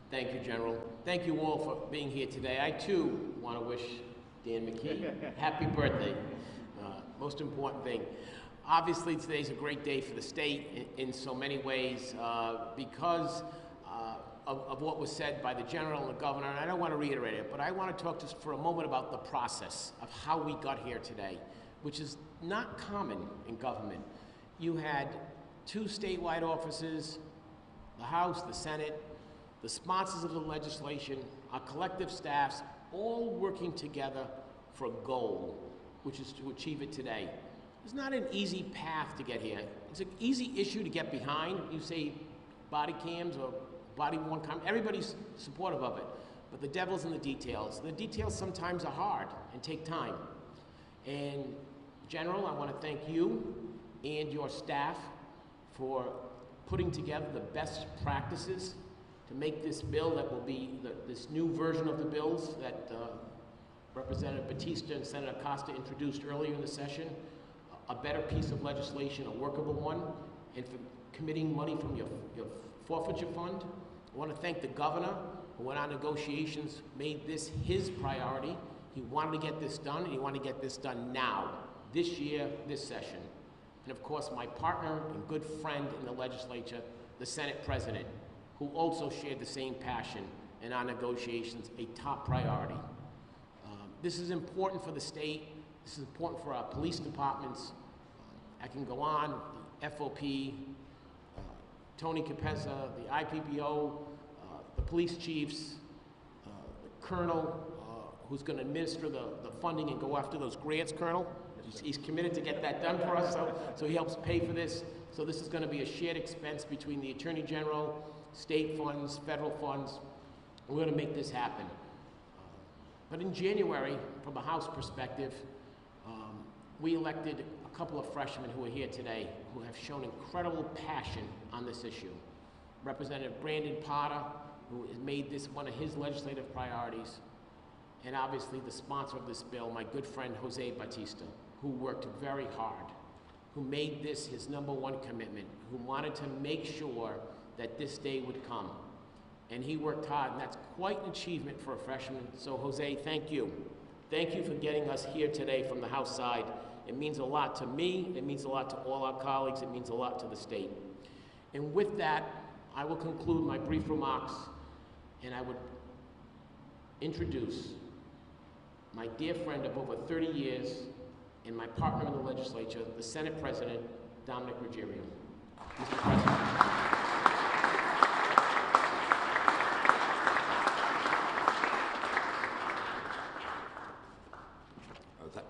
Thank you, General. Thank you all for being here today. I, too, want to wish Dan McKee happy birthday. Most important thing. Obviously, today's a great day for the state in so many ways because of what was said by the General and the Governor, and I don't want to reiterate it, but I want to talk just for a moment about the process of how we got here today, which is not common in government. You had two statewide offices, the House, the Senate, the sponsors of the legislation, our collective staffs, all working together for a goal, which is to achieve it today. It's not an easy path to get here. It's an easy issue to get behind. You say body cams or body-worn cams, everybody's supportive of it, but the devil's in the details. The details sometimes are hard and take time. And General, I want to thank you and your staff for putting together the best practices to make this bill that will be this new version of the bills that Representative Batista and Senator Costa introduced earlier in the session, a better piece of legislation, a workable one, and for committing money from your forfeiture fund. I want to thank the Governor, who in our negotiations made this his priority. He wanted to get this done, and he wanted to get this done now, this year, this session. And of course, my partner and good friend in the legislature, the Senate President, who also shared the same passion in our negotiations, a top priority. This is important for the state. This is important for our police departments. I can go on, the FOP, Tony Capezza, the IPPO, the police chiefs, the Colonel, who's going to administer the funding and go after those grants, Colonel. He's committed to get that done for us, so he helps pay for this. So this is going to be a shared expense between the Attorney General, state funds, federal funds. We're going to make this happen. But in January, from a House perspective, we elected a couple of freshmen who are here today who have shown incredible passion on this issue. Representative Brandon Potter, who has made this one of his legislative priorities, and obviously the sponsor of this bill, my good friend Jose Batista, who worked very hard, who made this his #1 commitment, who wanted to make sure that this day would come. And he worked hard, and that's quite an achievement for a freshman. So Jose, thank you. Thank you for getting us here today from the House side. It means a lot to me, it means a lot to all our colleagues, it means a lot to the state. And with that, I will conclude my brief remarks, and I would introduce my dear friend of over 30 years and my partner in the legislature, the Senate President, Dominic Ruggerio. Mr. President.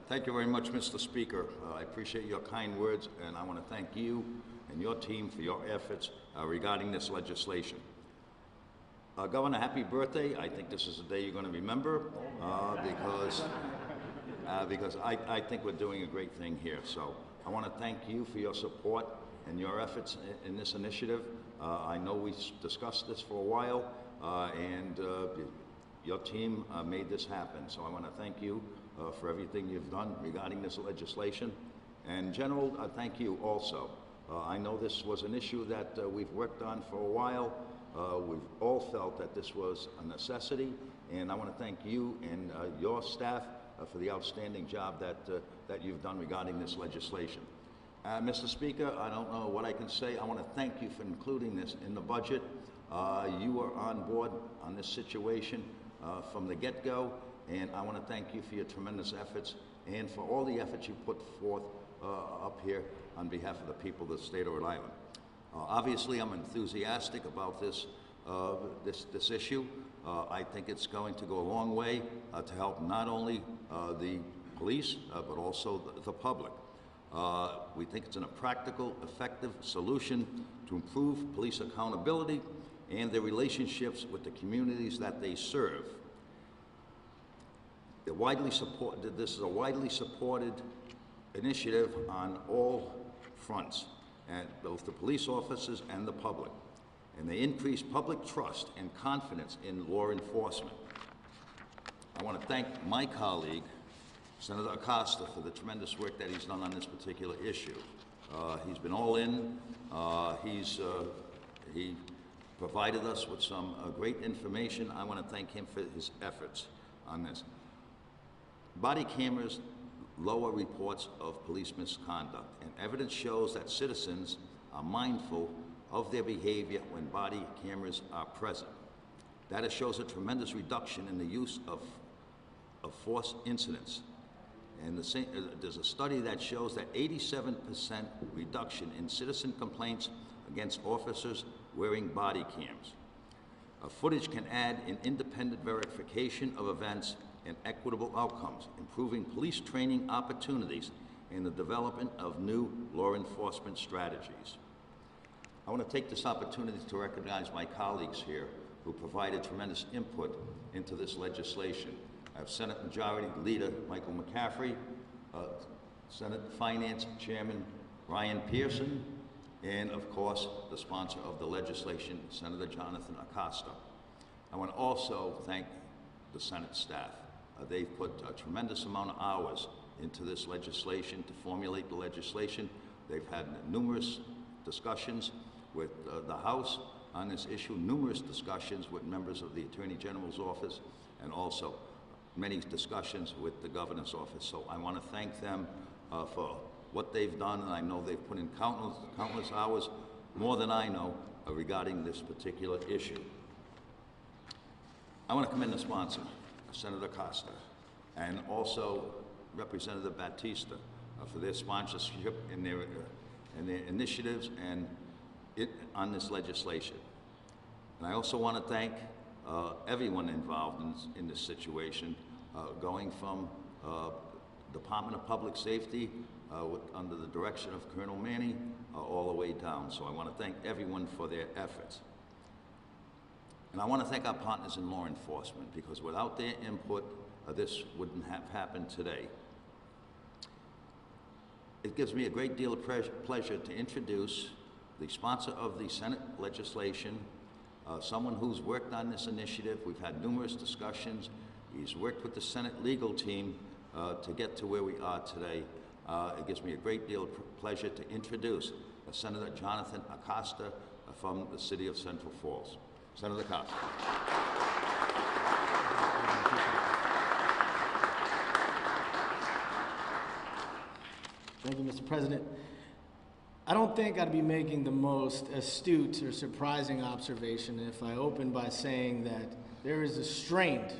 Thank you very much, Mr. Speaker. I appreciate your kind words, and I want to thank you and your team for your efforts regarding this legislation. Governor, happy birthday. I think this is a day you're going to remember because I think we're doing a great thing here. So I want to thank you for your support and your efforts in this initiative. I know we discussed this for a while, and your team made this happen. So I want to thank you for everything you've done regarding this legislation. And General, thank you also. I know this was an issue that we've worked on for a while. We've all felt that this was a necessity, and I want to thank you and your staff for the outstanding job that you've done regarding this legislation. Mr. Speaker, I don't know what I can say. I want to thank you for including this in the budget. You were on board on this situation from the get-go, and I want to thank you for your tremendous efforts and for all the efforts you put forth up here on behalf of the people of the state of Rhode Island. Obviously, I'm enthusiastic about this issue. I think it's going to go a long way to help not only the police, but also the public. We think it's a practical, effective solution to improve police accountability and their relationships with the communities that they serve. This is a widely supported initiative on all fronts, and both the police officers and the public. And they increase public trust and confidence in law enforcement. I want to thank my colleague, Senator Acosta, for the tremendous work that he's done on this particular issue. He's been all in. He provided us with some great information. I want to thank him for his efforts on this. Body cameras lower reports of police misconduct, and evidence shows that citizens are mindful of their behavior when body cameras are present. Data shows a tremendous reduction in the use of force incidents. And there's a study that shows that 87% reduction in citizen complaints against officers wearing body cams. Footage can add an independent verification of events and equitable outcomes, improving police training opportunities and the development of new law enforcement strategies. I want to take this opportunity to recognize my colleagues here who provided tremendous input into this legislation. I have Senate Majority Leader Michael McCaffrey, Senate Finance Chairman Ryan Pearson, and of course, the sponsor of the legislation, Senator Jonathan Acosta. I want to also thank the Senate staff. They've put a tremendous amount of hours into this legislation to formulate the legislation. They've had numerous discussions with the House on this issue, numerous discussions with members of the Attorney General's office, and also many discussions with the Governor's office. So I want to thank them for what they've done, and I know they've put in countless hours, more than I know, regarding this particular issue. I want to commend the sponsor, Senator Costa, and also Representative Batista for their sponsorship and their initiatives and on this legislation. And I also want to thank everyone involved in this situation, going from Department of Public Safety under the direction of Colonel Manny all the way down. So I want to thank everyone for their efforts. And I want to thank our partners in law enforcement, because without their input, this wouldn't have happened today. It gives me a great deal of pleasure to introduce the sponsor of the Senate legislation, someone who's worked on this initiative. We've had numerous discussions. He's worked with the Senate legal team to get to where we are today. It gives me a great deal of pleasure to introduce Senator Jonathan Acosta from the city of Central Falls. Senator Acosta. Thank you, Mr. President. I don't think I'd be making the most astute or surprising observation if I open by saying that there is a strained,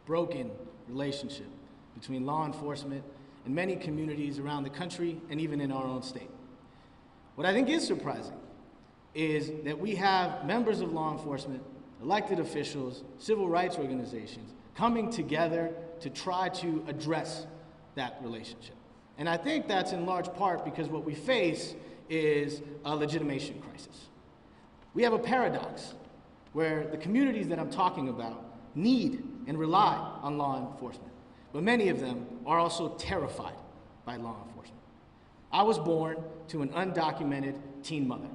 broken relationship between law enforcement and many communities around the country and even in our own state. What I think is surprising is that we have members of law enforcement, elected officials, civil rights organizations coming together to try to address that relationship. And I think that's in large part because what we face is a legitimation crisis. We have a paradox where the communities that I'm talking about need and rely on law enforcement, but many of them are also terrified by law enforcement. I was born to an undocumented teen mother,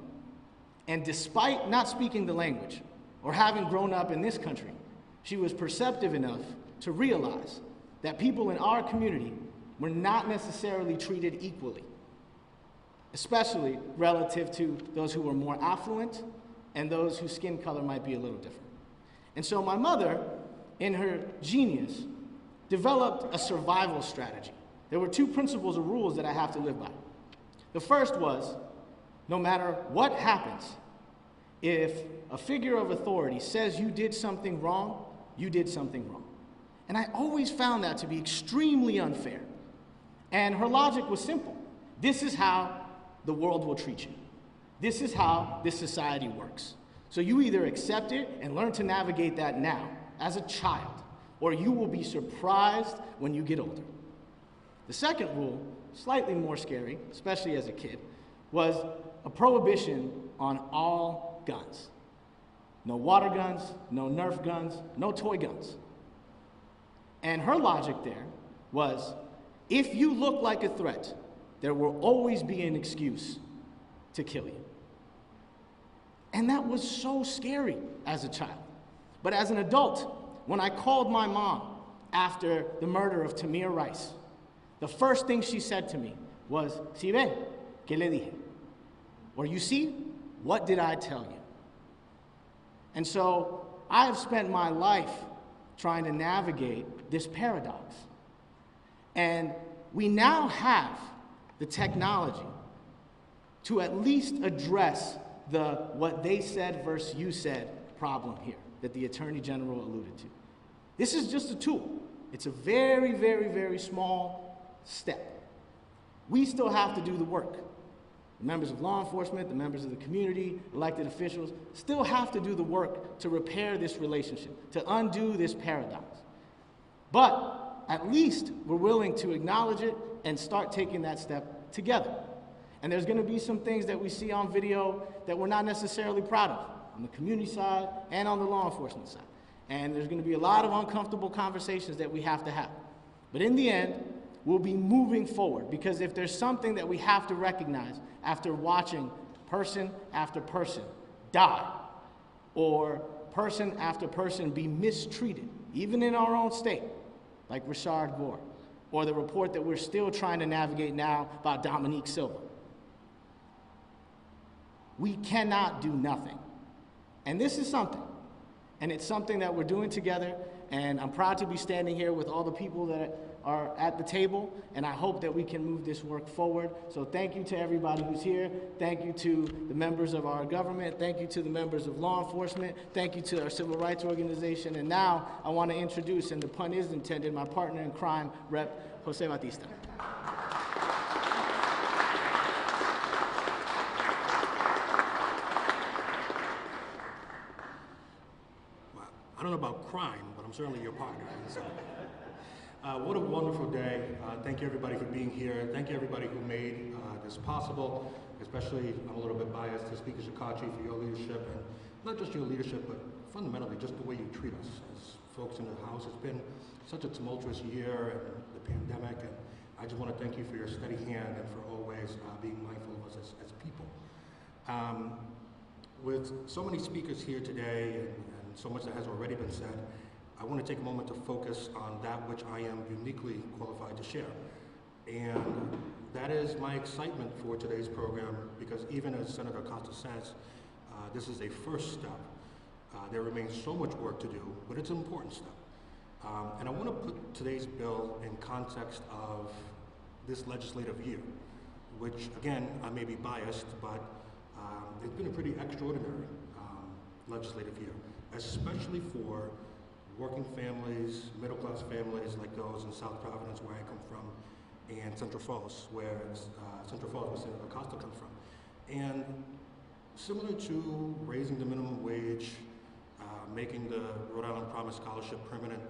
and despite not speaking the language or having grown up in this country, she was perceptive enough to realize that people in our community were not necessarily treated equally, especially relative to those who were more affluent and those whose skin color might be a little different. And so my mother, in her genius, developed a survival strategy. There were two principles or rules that I have to live by. The first was, no matter what happens, if a figure of authority says you did something wrong, you did something wrong. And I always found that to be extremely unfair. And her logic was simple. This is how the world will treat you. This is how this society works. So you either accept it and learn to navigate that now, as a child, or you will be surprised when you get older. The second rule, slightly more scary, especially as a kid, was a prohibition on all guns. No water guns, no Nerf guns, no toy guns. And her logic there was, if you look like a threat, there will always be an excuse to kill you. And that was so scary as a child. But as an adult, when I called my mom after the murder of Tamir Rice, the first thing she said to me was, "Si ve, ¿qué le dije?" Or, "You see, what did I tell you?" And so I have spent my life trying to navigate this paradox. And we now have the technology to at least address the what they said versus you said problem here that the Attorney General alluded to. This is just a tool. It's a very, very, very small step. We still have to do the work. The members of law enforcement, the members of the community, elected officials, still have to do the work to repair this relationship, to undo this paradox. But at least we're willing to acknowledge it and start taking that step together. And there's going to be some things that we see on video that we're not necessarily proud of, on the community side and on the law enforcement side. And there's going to be a lot of uncomfortable conversations that we have to have. But in the end, we'll be moving forward, because if there's something that we have to recognize after watching person after person die, or person after person be mistreated, even in our own state, like Richard Gore, or the report that we're still trying to navigate now about Dominique Silva, we cannot do nothing. And this is something. And it's something that we're doing together, and I'm proud to be standing here with all the people that are at the table, and I hope that we can move this work forward. So thank you to everybody who's here. Thank you to the members of our government. Thank you to the members of law enforcement. Thank you to our civil rights organization. And now I want to introduce, and the pun is intended, my partner in crime, Rep. Jose Batista. I don't know about crime, but I'm certainly your partner. So, what a wonderful day. Thank you everybody for being here. Thank you everybody who made this possible, especially, I'm a little bit biased, to Speaker Shekarchi for your leadership, and not just your leadership, but fundamentally just the way you treat us as folks in the House. It's been such a tumultuous year, and the pandemic, and I just want to thank you for your steady hand and for always being mindful of us as people. With so many speakers here today, and so much that has already been said, I want to take a moment to focus on that which I am uniquely qualified to share. And that is my excitement for today's program, because even as Senator Costa says, this is a first step. There remains so much work to do, but it's an important step. And I want to put today's bill in context of this legislative year, which, again, I may be biased, but it's been a pretty extraordinary legislative year, especially for working families, middle-class families like those in South Providence, where I come from, and Central Falls, where Senator Costa comes from. And similar to raising the minimum wage, making the Rhode Island Promise Scholarship permanent,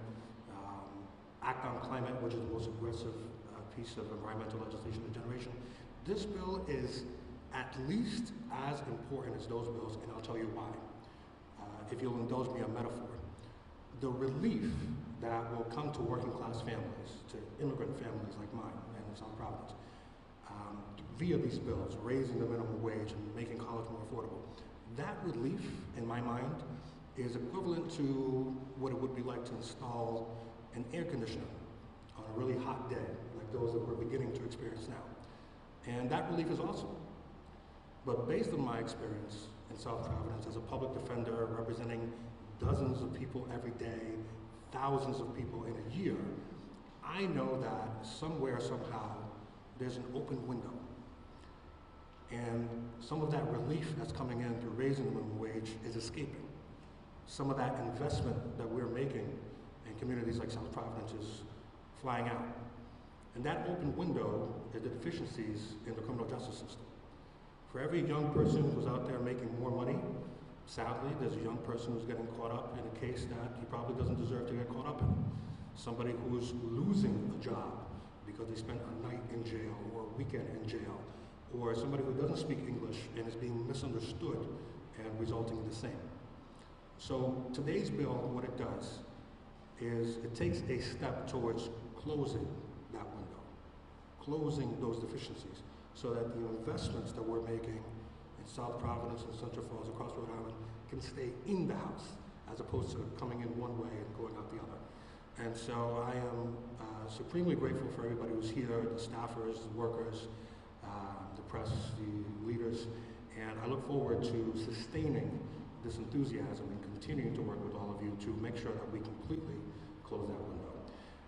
Act on Climate, which is the most aggressive piece of environmental legislation in a generation, this bill is at least as important as those bills, and I'll tell you why. If you'll indulge me a metaphor, the relief that will come to working class families, to immigrant families like mine and in South Providence, via these bills, raising the minimum wage and making college more affordable, that relief, in my mind, is equivalent to what it would be like to install an air conditioner on a really hot day, like those that we're beginning to experience now. And that relief is awesome. But based on my experience in South Providence as a public defender representing dozens of people every day, thousands of people in a year, I know that somewhere, somehow, there's an open window. And some of that relief that's coming in through raising the minimum wage is escaping. Some of that investment that we're making in communities like South Providence is flying out. And that open window is the deficiencies in the criminal justice system. For every young person who's out there making more money, sadly, there's a young person who's getting caught up in a case that he probably doesn't deserve to get caught up in. Somebody who's losing a job because they spent a night in jail or a weekend in jail, or somebody who doesn't speak English and is being misunderstood and resulting in the same. So today's bill, what it does is it takes a step towards closing that window, closing those deficiencies, so that the investments that we're making in South Providence and Central Falls across Rhode Island can stay in the House, as opposed to coming in one way and going out the other. And so I am supremely grateful for everybody who's here, the staffers, the workers, the press, the leaders, and I look forward to sustaining this enthusiasm in continuing to work with all of you to make sure that we completely